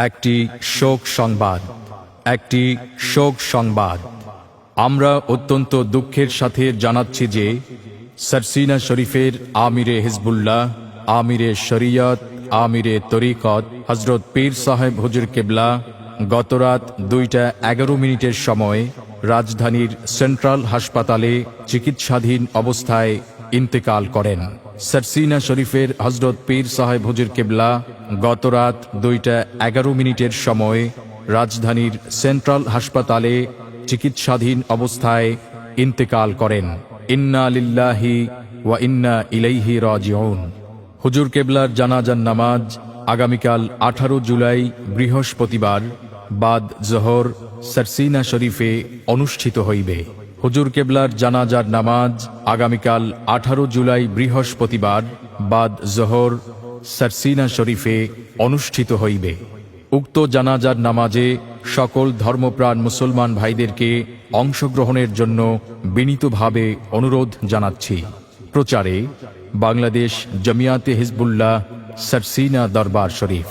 একটি শোক সংবাদ আমরা অত্যন্ত দুঃখের সাথে জানাচ্ছি যে সরসিনা শরীফের আমিরে হিজবুল্লাহ, আমিরে শরিয়ত, আমিরে তরিকত হযরত পীর সাহেব হুজুর কেবলা গতরাত 2:11 সময় রাজধানীর সেন্ট্রাল হাসপাতালে চিকিৎসাধীন অবস্থায় ইন্তেকাল করেন। সরসিনা শরীফের হযরত পীর সাহেব হুজুর কেবলা গতরাত 2:11 সময় রাজধানীর সেন্ট্রাল হাসপাতালে চিকিৎসাধীন অবস্থায় ইন্তেকাল করেন। ইন্না লিল্লাহি ওয়া ইন্না ইলাইহি রাজিউন। হুজুর কেবলার জানাজার নামাজ আগামীকাল 18 জুলাই বৃহস্পতিবার বাদ জোহর সরসিনা শরীফে অনুষ্ঠিত হইবে। হুজুর কেবলার জানাজার নামাজ আগামীকাল 18 জুলাই বৃহস্পতিবার বাদ জোহর সরসিনা শরীফে অনুষ্ঠিত হইবে। উক্ত জানাজার নামাজে সকল ধর্মপ্রাণ মুসলমান ভাইদেরকে অংশগ্রহণের জন্য বিনীতভাবে অনুরোধ জানাচ্ছি। প্রচারে বাংলাদেশ জমিয়াতে হিজবুল্লাহ, সরসিনা দরবার শরীফ।